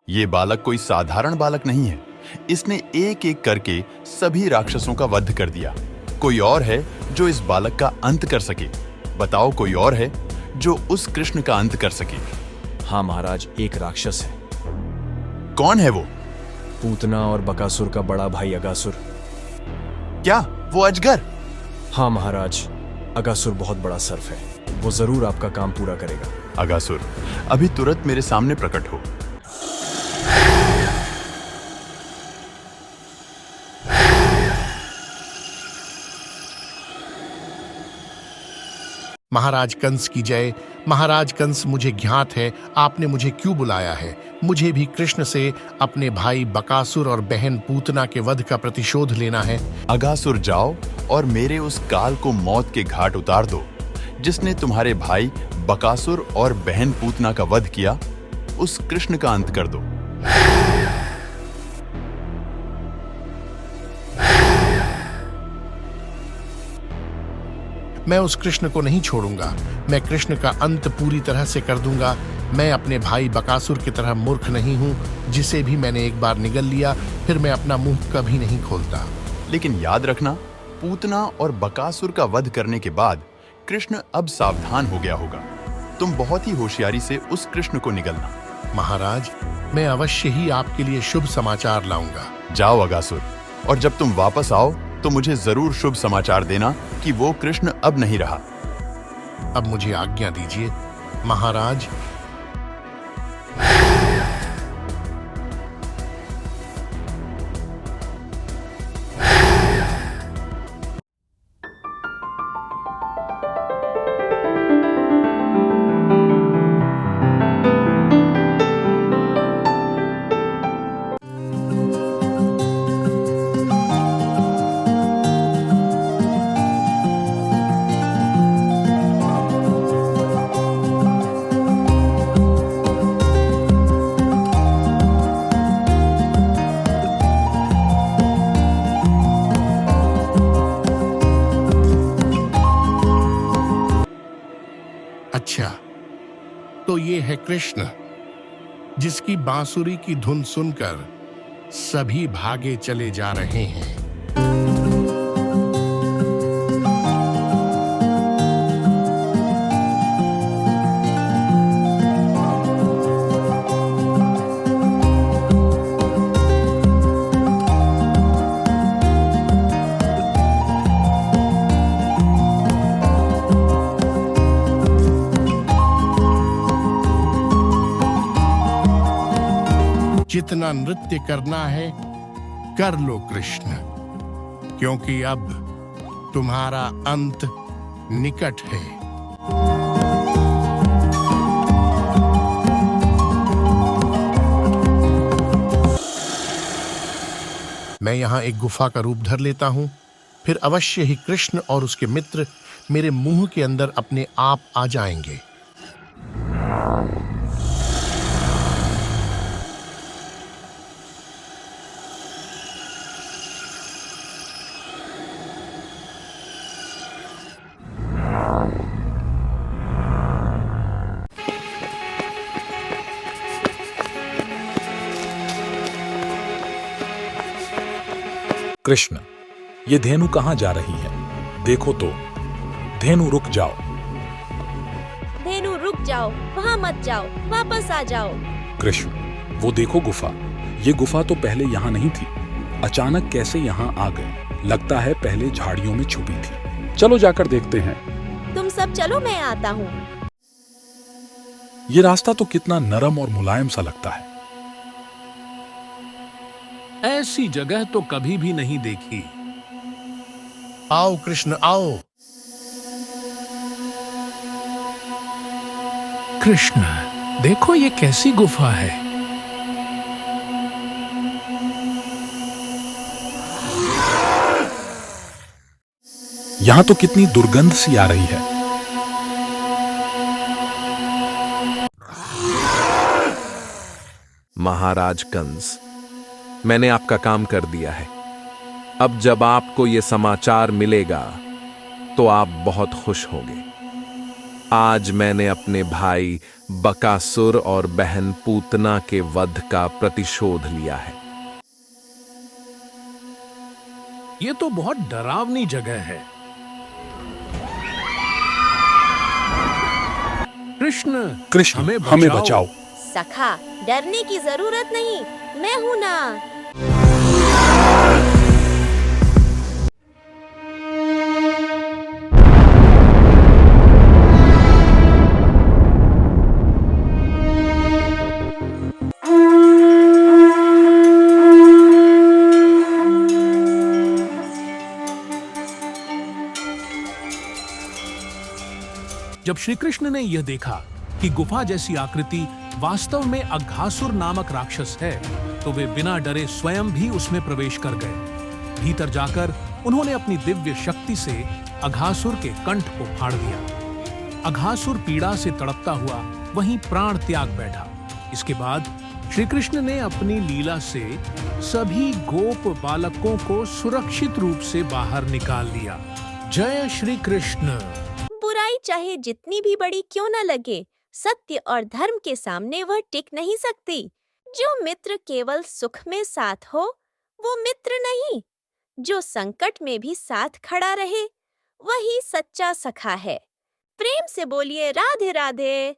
ये बालक कोई साधारण बालक नहीं है। इसने एक एक करके सभी राक्षसों का वध कर दिया। कोई और है जो इस बालक का अंत कर सके? बताओ, कोई और है जो उस कृष्ण का अंत कर सके? हाँ महाराज, एक राक्षस है। कौन है वो? पूतना और बकासुर का बड़ा भाई अगासुर। क्या वो अजगर? हाँ महाराज, अगासुर बहुत बड़ा सर्प है। वो जरूर आपका काम पूरा करेगा। अगासुर, अभी तुरंत मेरे सामने प्रकट हो। महाराज कंस की जय। महाराज कंस, मुझे ज्ञात है आपने मुझे क्यों बुलाया है। मुझे भी कृष्ण से अपने भाई बकासुर और बहन पूतना के वध का प्रतिशोध लेना है। अगासुर, जाओ और मेरे उस काल को मौत के घाट उतार दो, जिसने तुम्हारे भाई बकासुर और बहन पूतना का वध किया। उस कृष्ण का अंत कर दो। मैं उस कृष्ण को नहीं छोड़ूंगा। मैं कृष्ण का अंत पूरी तरह से कर दूंगा। मैं अपने भाई बकासुर की तरह मूर्ख नहीं हूं, जिसे भी मैंने एक बार निगल लिया फिर मैं अपना मुंह कभी नहीं खोलता। लेकिन याद रखना, पूतना और बकासुर का वध करने के बाद कृष्ण अब सावधान हो गया होगा। तुम बहुत ही होशियारी से उस कृष्ण को निगलना। महाराज, मैं अवश्य ही आपके लिए शुभ समाचार लाऊंगा। जाओ अगासुर, और जब तुम वापस आओ तो मुझे जरूर शुभ समाचार देना कि वो कृष्ण अब नहीं रहा। अब मुझे आज्ञा दीजिए महाराज। अच्छा, तो ये है कृष्ण, जिसकी बांसुरी की धुन सुनकर सभी भागे चले जा रहे हैं। जितना नृत्य करना है कर लो कृष्ण, क्योंकि अब तुम्हारा अंत निकट है। मैं यहां एक गुफा का रूप धर लेता हूं, फिर अवश्य ही कृष्ण और उसके मित्र मेरे मुंह के अंदर अपने आप आ जाएंगे। कृष्ण, ये धेनु कहाँ जा रही है? देखो तो। धेनु, रुक जाओ। धेनु, रुक जाओ, वहाँ मत जाओ, वापस आ जाओ। कृष्ण, वो देखो गुफा। ये गुफा तो पहले यहाँ नहीं थी। अचानक कैसे यहाँ आ गई? लगता है पहले झाड़ियों में छुपी थी। चलो जाकर देखते हैं। तुम सब चलो, मैं आता हूँ। ये रास्ता तो कितना नरम और मुलायम सा लगता है। ऐसी जगह तो कभी भी नहीं देखी। आओ कृष्ण, आओ। कृष्ण, देखो ये कैसी गुफा है। यहाँ तो कितनी दुर्गंध सी आ रही है। महाराज कंस, मैंने आपका काम कर दिया है। अब जब आपको यह समाचार मिलेगा तो आप बहुत खुश होंगे। आज मैंने अपने भाई बकासुर और बहन पूतना के वध का प्रतिशोध लिया है। ये तो बहुत डरावनी जगह है। कृष्ण हमें बचाओ। सखा, डरने की जरूरत नहीं, मैं हूं ना। जब श्री कृष्ण ने यह देखा कि गुफा जैसी आकृति वास्तव में अघासुर नामक राक्षस है, तो वे बिना डरे स्वयं भी उसमें प्रवेश कर गए। भीतर जाकर उन्होंने अपनी दिव्य शक्ति से अघासुर के कंठ को फाड़ दिया। अघासुर पीड़ा से तड़पता हुआ वहीं प्राण त्याग बैठा। इसके बाद श्री कृष्ण ने अपनी लीला से सभी गोप बालकों को सुरक्षित रूप से बाहर निकाल लिया। जय श्री कृष्ण। बुराई चाहे जितनी भी बड़ी क्यों न लगे, सत्य और धर्म के सामने वह टिक नहीं सकती। जो मित्र केवल सुख में साथ हो, वो मित्र नहीं। जो संकट में भी साथ खड़ा रहे, वही सच्चा सखा है। प्रेम से बोलिए राधे राधे।